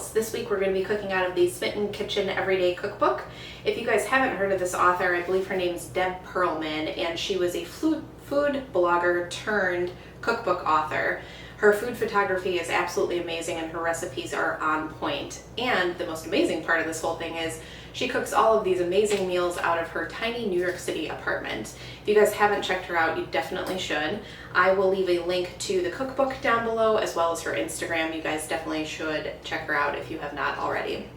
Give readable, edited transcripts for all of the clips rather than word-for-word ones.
meals. This week we're going to be cooking out of the Smitten Kitchen Everyday Cookbook. If you guys haven't heard of this author, I believe her name's Deb Perlman, and she was a food blogger turned cookbook author. Her food photography is absolutely amazing and her recipes are on point. And the most amazing part of this whole thing is she cooks all of these amazing meals out of her tiny New York City apartment. If you guys haven't checked her out, you definitely should. I will leave a link to the cookbook down below as well as her Instagram. You guys definitely should check her out if you have not already.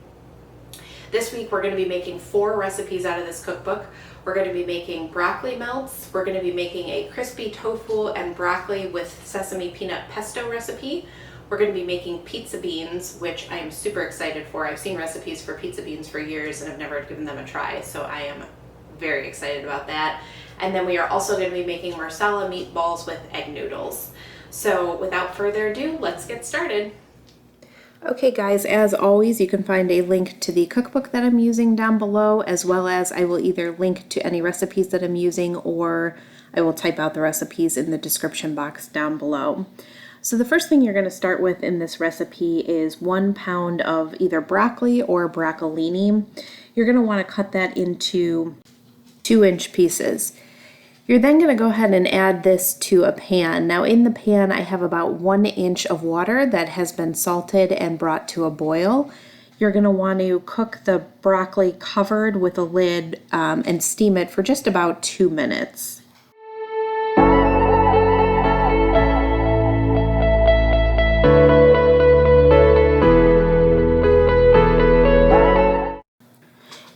This week we're going to be making 4 recipes out of this cookbook. We're going to be making broccoli melts. We're going to be making a crispy tofu and broccoli with sesame-peanut pesto recipe. We're going to be making pizza beans, which I am super excited for. I've seen recipes for pizza beans for years and I've never given them a try, so I am very excited about that. And then we are also going to be making Marsala meatballs with egg noodles. So without further ado, let's get started. Okay guys, as always, you can find a link to the cookbook that I'm using down below, as well as I will either link to any recipes that I'm using or I will type out the recipes in the description box down below. So the first thing you're going to start with in this recipe is 1 pound of either broccoli or broccolini. You're going to want to cut that into 2-inch pieces. You're then going to go ahead and add this to a pan. Now in the pan I have about 1 inch of water that has been salted and brought to a boil. You're going to want to cook the broccoli covered with a lid and steam it for just about 2 minutes.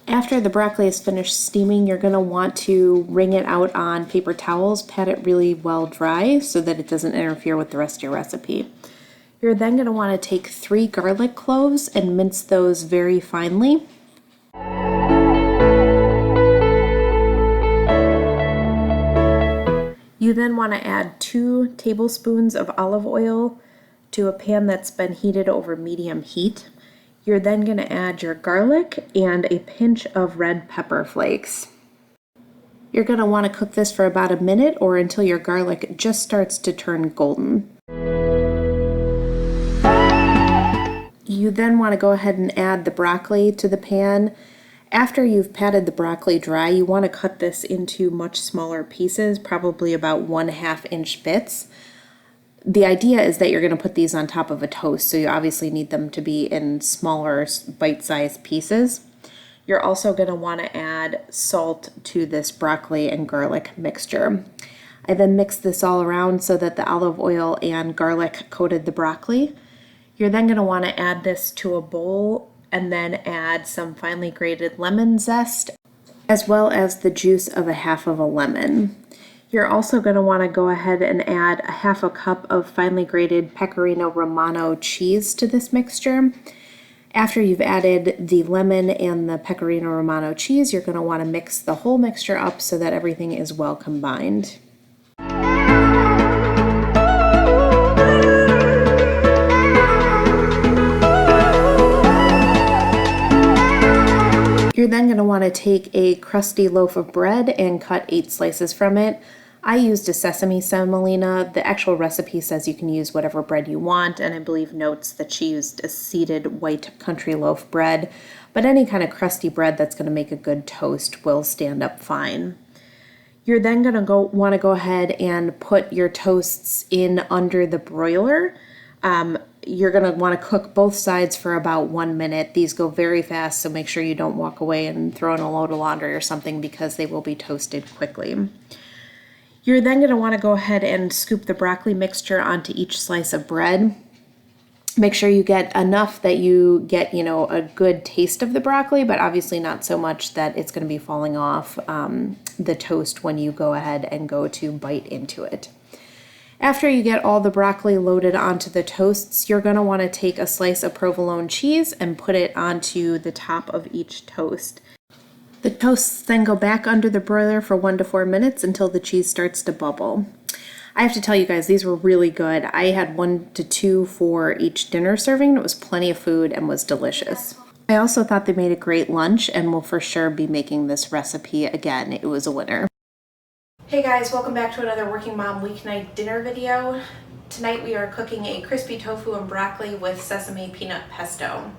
After the broccoli is finished steaming, you're going to want to wring it out on paper towels, pat it really well dry so that it doesn't interfere with the rest of your recipe. You're then going to want to take 3 garlic cloves and mince those very finely. You then want to add 2 tablespoons of olive oil to a pan that's been heated over medium heat. You're then going to add your garlic and a pinch of red pepper flakes. You're going to want to cook this for about a minute or until your garlic just starts to turn golden. You then want to go ahead and add the broccoli to the pan. After you've patted the broccoli dry, you want to cut this into much smaller pieces, probably about 1/2 inch bits. The idea is that you're going to put these on top of a toast, so you obviously need them to be in smaller bite-sized pieces. You're also going to want to add salt to this broccoli and garlic mixture. I then mixed this all around so that the olive oil and garlic coated the broccoli. You're then going to want to add this to a bowl and then add some finely grated lemon zest as well as the juice of 1/2 of a lemon. You're also going to want to go ahead and add 1/2 cup of finely grated Pecorino Romano cheese to this mixture. After you've added the lemon and the Pecorino Romano cheese, you're going to want to mix the whole mixture up so that everything is well combined. You're then going to want to take a crusty loaf of bread and cut 8 slices from it. I used a sesame semolina. The actual recipe says you can use whatever bread you want, and I believe notes that she used a seeded white country loaf bread, but any kind of crusty bread that's going to make a good toast will stand up fine. You're then going to want to go ahead and put your toasts in under the broiler. You're going to want to cook both sides for about 1 minute. These go very fast, so make sure you don't walk away and throw in a load of laundry or something because they will be toasted quickly. You're then going to want to go ahead and scoop the broccoli mixture onto each slice of bread. Make sure you get enough that you get, a good taste of the broccoli, but obviously not so much that it's going to be falling off the toast when you go ahead and go to bite into it. After you get all the broccoli loaded onto the toasts, you're going to want to take a slice of provolone cheese and put it onto the top of each toast. The toasts then go back under the broiler for 1 to 4 minutes until the cheese starts to bubble. I have to tell you guys, these were really good. I had 1 to 2 for each dinner serving. It was plenty of food and was delicious. I also thought they made a great lunch and will for sure be making this recipe again. It was a winner. Hey guys, welcome back to another Working Mom Weeknight Dinner video. Tonight we are cooking a crispy tofu and broccoli with sesame peanut pesto.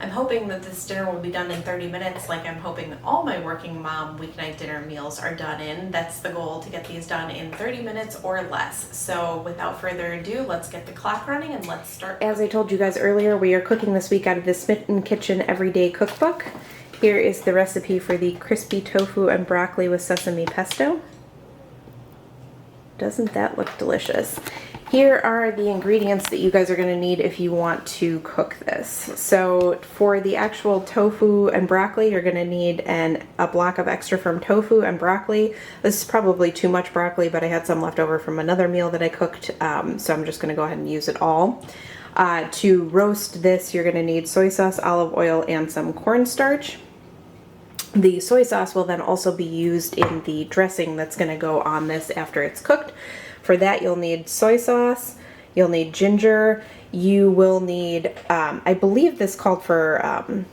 I'm hoping that this dinner will be done in 30 minutes, like I'm hoping all my working mom weeknight dinner meals are done in. That's the goal, to get these done in 30 minutes or less. So without further ado, let's get the clock running and let's start. As I told you guys earlier, we are cooking this week out of the Smitten Kitchen Everyday Cookbook. Here is the recipe for the crispy tofu and broccoli with sesame pesto. Doesn't that look delicious? Here are the ingredients that you guys are going to need if you want to cook this. So for the actual tofu and broccoli, you're going to need a block of extra firm tofu and broccoli. This is probably too much broccoli, but I had some left over from another meal that I cooked, so I'm just going to go ahead and use it all. To roast this, you're going to need soy sauce, olive oil, and some cornstarch. The soy sauce will then also be used in the dressing that's going to go on this after it's cooked. For that, you'll need soy sauce, you'll need ginger, you will need, I believe this called for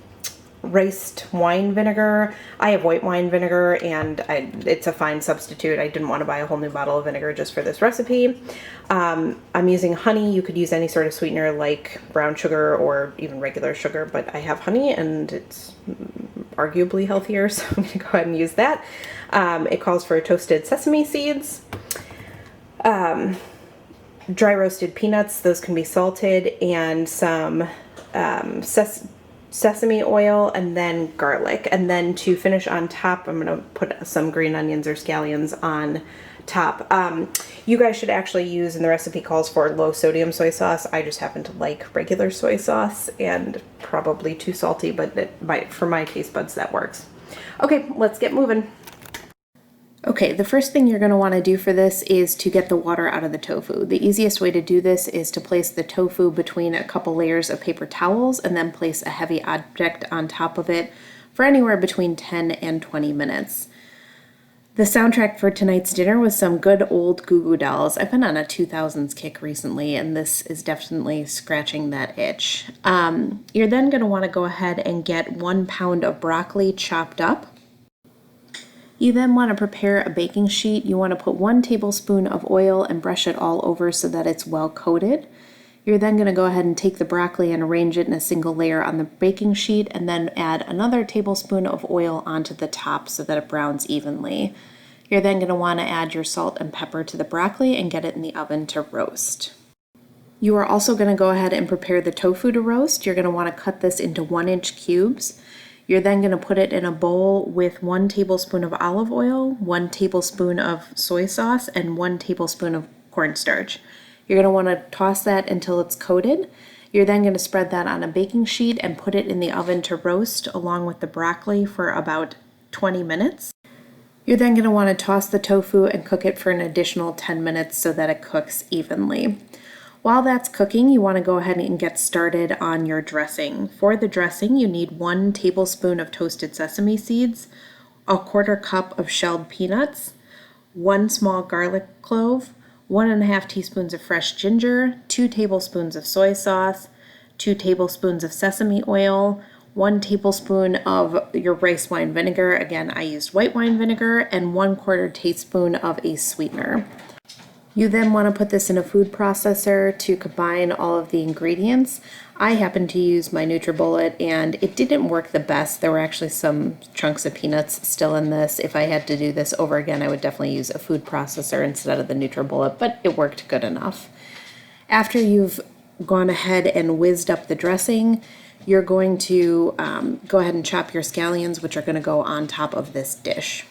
riced wine vinegar. I have white wine vinegar and it's a fine substitute. I didn't want to buy a whole new bottle of vinegar just for this recipe. I'm using honey. You could use any sort of sweetener like brown sugar or even regular sugar, but I have honey and it's arguably healthier, so I'm going to go ahead and use that. It calls for toasted sesame seeds, dry roasted peanuts, those can be salted, and some sesame oil, and then garlic. And then to finish on top, I'm going to put some green onions or scallions on top. You guys should actually use, and the recipe calls for low sodium soy sauce. I just happen to like regular soy sauce and probably too salty, but for my taste buds that works. Okay, let's get moving. Okay, the first thing you're going to want to do for this is to get the water out of the tofu. The easiest way to do this is to place the tofu between a couple layers of paper towels and then place a heavy object on top of it for anywhere between 10 and 20 minutes. The soundtrack for tonight's dinner was some good old Goo Goo Dolls. I've been on a 2000s kick recently, and this is definitely scratching that itch. You're then going to want to go ahead and get 1 pound of broccoli chopped up. You then want to prepare a baking sheet. You want to put 1 tablespoon of oil and brush it all over so that it's well coated. You're then going to go ahead and take the broccoli and arrange it in a single layer on the baking sheet, and then add another tablespoon of oil onto the top so that it browns evenly. You're then going to want to add your salt and pepper to the broccoli and get it in the oven to roast. You are also going to go ahead and prepare the tofu to roast. You're going to want to cut this into 1-inch cubes. You're then going to put it in a bowl with 1 tablespoon of olive oil, 1 tablespoon of soy sauce, and 1 tablespoon of cornstarch. You're going to want to toss that until it's coated. You're then going to spread that on a baking sheet and put it in the oven to roast along with the broccoli for about 20 minutes. You're then going to want to toss the tofu and cook it for an additional 10 minutes so that it cooks evenly. While that's cooking, you want to go ahead and get started on your dressing. For the dressing, you need 1 tablespoon of toasted sesame seeds, 1/4 cup of shelled peanuts, 1 small garlic clove, 1½ teaspoons of fresh ginger, 2 tablespoons of soy sauce, 2 tablespoons of sesame oil, 1 tablespoon of your rice wine vinegar. Again, I used white wine vinegar, and 1/4 teaspoon of a sweetener. You then want to put this in a food processor to combine all of the ingredients. I happen to use my NutriBullet, and it didn't work the best. There were actually some chunks of peanuts still in this. If I had to do this over again, I would definitely use a food processor instead of the NutriBullet, but it worked good enough. After you've gone ahead and whizzed up the dressing, you're going to go ahead and chop your scallions, which are going to go on top of this dish.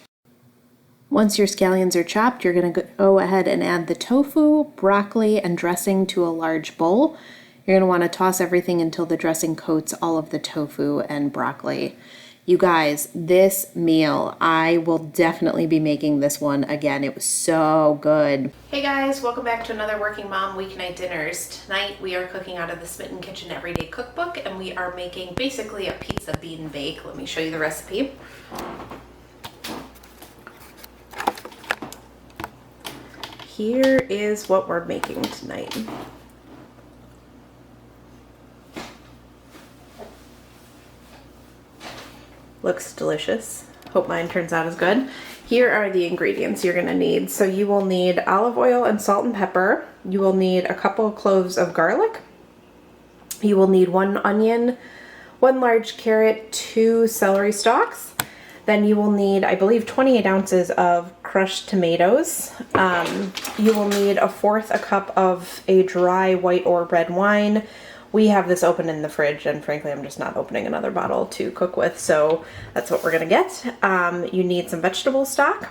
Once your scallions are chopped, you're going to go ahead and add the tofu, broccoli, and dressing to a large bowl. You're going to want to toss everything until the dressing coats all of the tofu and broccoli. You guys, this meal, I will definitely be making this one again. It was so good. Hey guys, welcome back to another Working Mom Weeknight Dinners. Tonight we are cooking out of the Smitten Kitchen Everyday Cookbook, and we are making basically a pizza bean bake. Let me show you the recipe. Here is what we're making tonight. Looks delicious. Hope mine turns out as good. Here are the ingredients you're going to need. So you will need olive oil and salt and pepper. You will need a couple cloves of garlic. You will need 1 onion, 1 large carrot, 2 celery stalks. Then you will need, I believe, 28 ounces of crushed tomatoes. You will need 1/4 a cup of a dry white or red wine. We have this open in the fridge, and frankly, I'm just not opening another bottle to cook with, so that's what we're gonna get. You need some vegetable stock.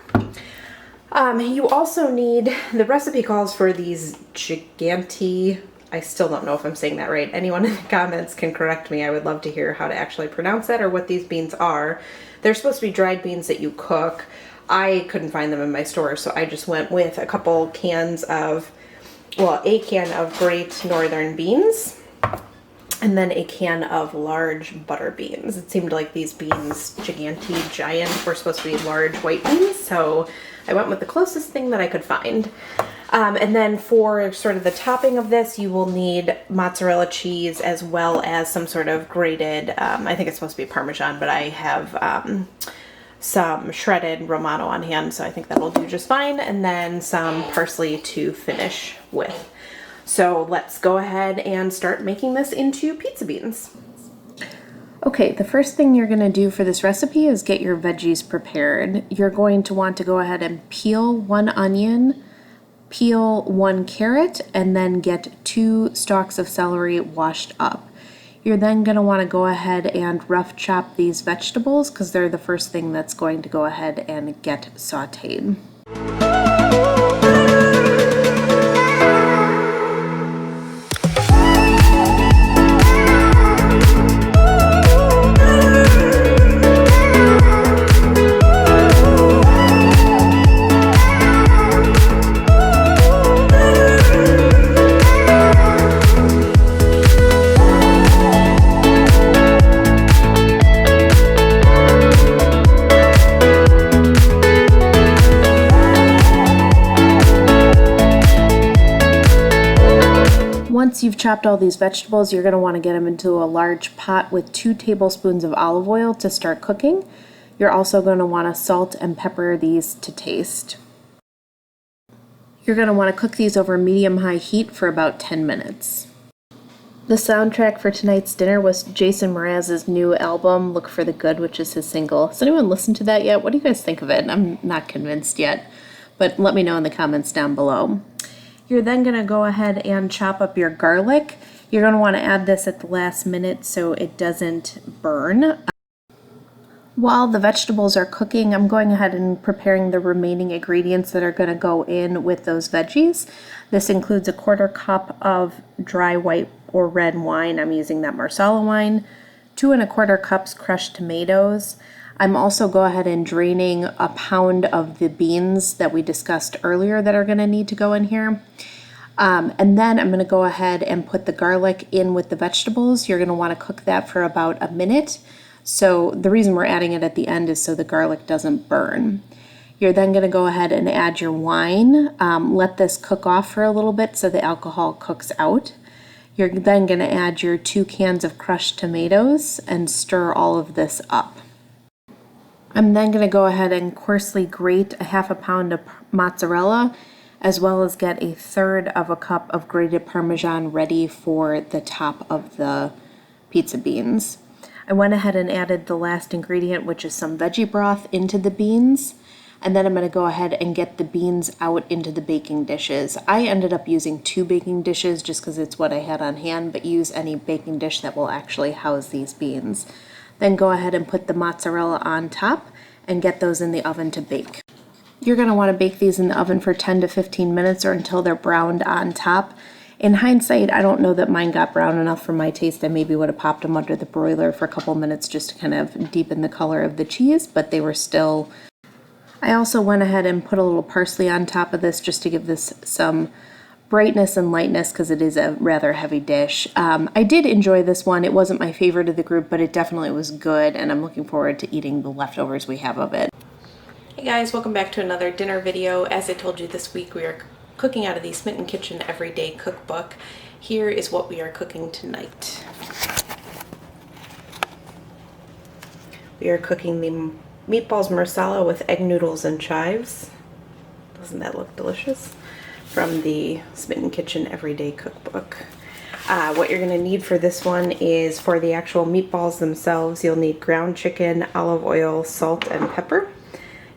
You also need, the recipe calls for these giganti, I still don't know if I'm saying that right. Anyone in the comments can correct me. I would love to hear how to actually pronounce that or what these beans are. They're supposed to be dried beans that you cook. I couldn't find them in my store, so I just went with a couple cans of, well, a can of Great Northern beans, and then a can of large butter beans. It seemed like these beans, giganti, giant, were supposed to be large white beans, so I went with the closest thing that I could find. And then for sort of the topping of this, you will need mozzarella cheese as well as some sort of grated, I think it's supposed to be Parmesan, but I have some shredded Romano on hand, so I think that'll do just fine. And then some parsley to finish with. So let's go ahead and start making this into pizza beans. Okay, the first thing you're gonna do for this recipe is get your veggies prepared. You're going to want to go ahead and peel 1 onion, peel 1 carrot, and then get 2 stalks of celery washed up. You're then gonna wanna go ahead and rough chop these vegetables because they're the first thing that's going to go ahead and get sauteed. Once you've chopped all these vegetables, you're going to want to get them into a large pot with 2 tablespoons of olive oil to start cooking. You're also going to want to salt and pepper these to taste. You're going to want to cook these over medium-high heat for about 10 minutes. The soundtrack for tonight's dinner was Jason Mraz's new album, Look for the Good, which is his single. Has anyone listened to that yet? What do you guys think of it? I'm not convinced yet, but let me know in the comments down below. You're then going to go ahead and chop up your garlic. You're going to want to add this at the last minute so it doesn't burn. While the vegetables are cooking, I'm going ahead and preparing the remaining ingredients that are going to go in with those veggies. This includes 1/4 cup of dry white or red wine. I'm using that Marsala wine. 2 1/4 cups crushed tomatoes. I'm also go ahead and draining a pound of the beans that we discussed earlier that are going to need to go in here. And then I'm going to go ahead and put the garlic in with the vegetables. You're going to want to cook that for about a minute. So the reason we're adding it at the end is so the garlic doesn't burn. You're then going to go ahead and add your wine. Let this cook off for a little bit so the alcohol cooks out. You're then going to add your 2 cans of crushed tomatoes and stir all of this up. I'm then going to go ahead and coarsely grate 1/2 pound of mozzarella, as well as get 1/3 of a cup of grated Parmesan ready for the top of the pizza beans. I went ahead and added the last ingredient, which is some veggie broth, into the beans. And then I'm going to go ahead and get the beans out into the baking dishes. I ended up using 2 baking dishes just because it's what I had on hand, but use any baking dish that will actually house these beans. Then go ahead and put the mozzarella on top and get those in the oven to bake. You're going to want to bake these in the oven for 10 to 15 minutes or until they're browned on top. In hindsight, I don't know that mine got brown enough for my taste. I maybe would have popped them under the broiler for a couple minutes just to kind of deepen the color of the cheese, but they were still... I also went ahead and put a little parsley on top of this just to give this some brightness and lightness because it is a rather heavy dish. I did enjoy this one. It wasn't my favorite of the group, but it definitely was good, and I'm looking forward to eating the leftovers we have of it. Hey guys, welcome back to another dinner video. As I told you, this week we are cooking out of the Smitten Kitchen Everyday Cookbook. Here is what we are cooking tonight. We are cooking the Meatballs Marsala with egg noodles and chives. Doesn't that look delicious? from the Smitten Kitchen Everyday Cookbook. What you're going to need for this one is, for the actual meatballs themselves, you'll need ground chicken, olive oil, salt, and pepper.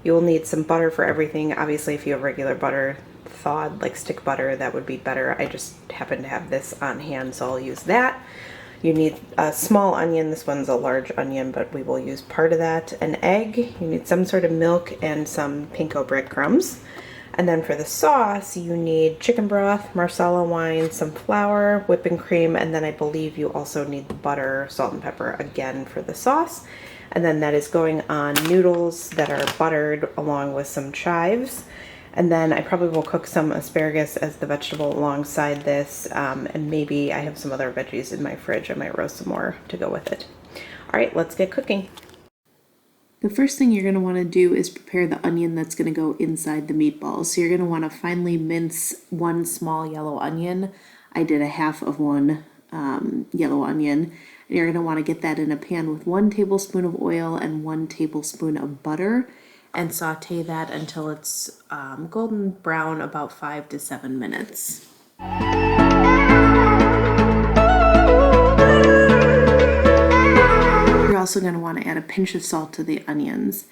You will need some butter for everything. Obviously, if you have regular butter, thawed, like stick butter, that would be better. I just happen to have this on hand, so I'll use that. You need a small onion. This one's a large onion, but we will use part of that. An egg. You need some sort of milk and some panko breadcrumbs. And then for the sauce, you need chicken broth, marsala wine, some flour, whipping cream, and then I believe you also need the butter, salt, and pepper again for the sauce. And then that is going on noodles that are buttered along with some chives. And then I probably will cook some asparagus as the vegetable alongside this, and maybe I have some other veggies in my fridge. I might roast some more to go with it. All right, let's get cooking. The first thing you're going to want to do is prepare the onion that's going to go inside the meatballs. So you're going to want to finely mince one small yellow onion. I did a half of one yellow onion. And you're going to want to get that in a pan with 1 tablespoon of oil and 1 tablespoon of butter, and saute that until it's golden brown, about 5 to 7 minutes. You're also going to want to add a pinch of salt to the onions.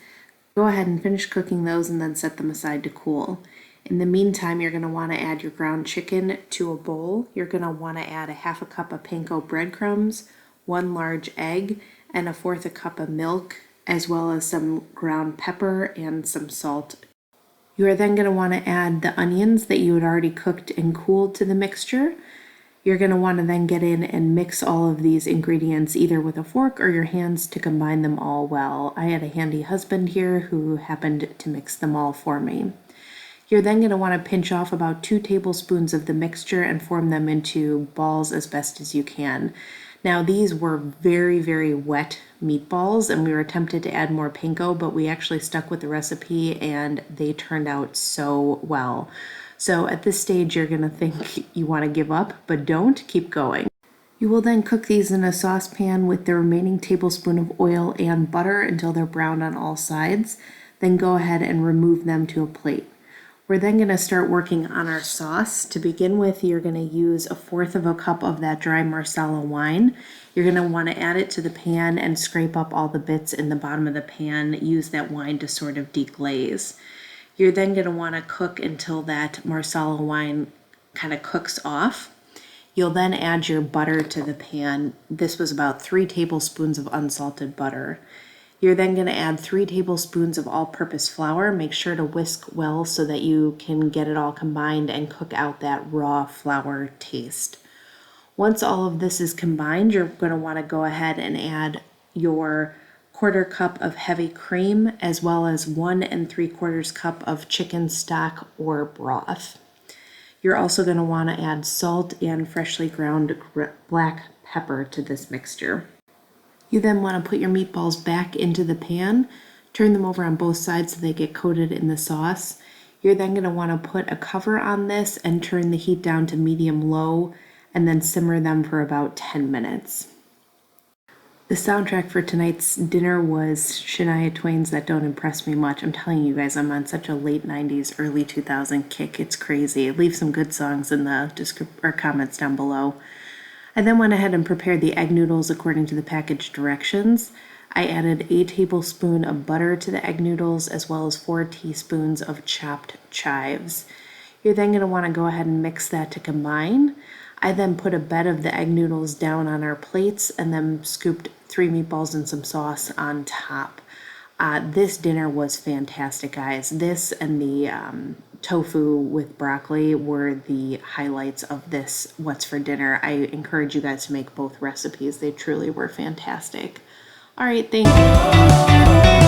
Go ahead and finish cooking those and then set them aside to cool. In the meantime, you're going to want to add your ground chicken to a bowl. You're going to want to add a half a cup of panko breadcrumbs, 1 large egg, and 1/4 cup of milk, as well as some ground pepper and some salt. You are then going to want to add the onions that you had already cooked and cooled to the mixture. You're going to want to then get in and mix all of these ingredients either with a fork or your hands to combine them all well. I had a handy husband here who happened to mix them all for me. You're then going to want to pinch off about 2 tablespoons of the mixture and form them into balls as best as you can. Now, these were very, very wet meatballs, and we were tempted to add more panko, but we actually stuck with the recipe and they turned out so well. So at this stage, you're going to think you want to give up, but don't. Keep going. You will then cook these in a saucepan with the remaining tablespoon of oil and butter until they're browned on all sides. Then go ahead and remove them to a plate. We're then going to start working on our sauce. To begin with, you're going to use 1/4 cup of that dry marsala wine. You're going to want to add it to the pan and scrape up all the bits in the bottom of the pan. Use that wine to sort of deglaze. You're then going to want to cook until that marsala wine kind of cooks off. You'll then add your butter to the pan. This was about 3 tablespoons of unsalted butter. You're then going to add 3 tablespoons of all-purpose flour. Make sure to whisk well so that you can get it all combined and cook out that raw flour taste. Once all of this is combined, you're going to want to go ahead and add your 1/4 cup of heavy cream, as well as 1 3/4 cup of chicken stock or broth. You're also going to want to add salt and freshly ground black pepper to this mixture. You then want to put your meatballs back into the pan, turn them over on both sides so they get coated in the sauce. You're then going to want to put a cover on this and turn the heat down to medium-low, and then simmer them for about 10 minutes. The soundtrack for tonight's dinner was Shania Twain's That Don't Impress Me Much. I'm telling you guys, I'm on such a late 90s, early 2000 kick. It's crazy. Leave some good songs in the comments down below. I then went ahead and prepared the egg noodles according to the package directions. I added a tablespoon of butter to the egg noodles, as well as 4 teaspoons of chopped chives. You're then going to want to go ahead and mix that to combine. I then put a bed of the egg noodles down on our plates and then scooped 3 meatballs and some sauce on top. This dinner was fantastic, guys. This and the tofu with broccoli were the highlights of this What's for Dinner. I encourage you guys to make both recipes. They truly were fantastic. All right, thank you.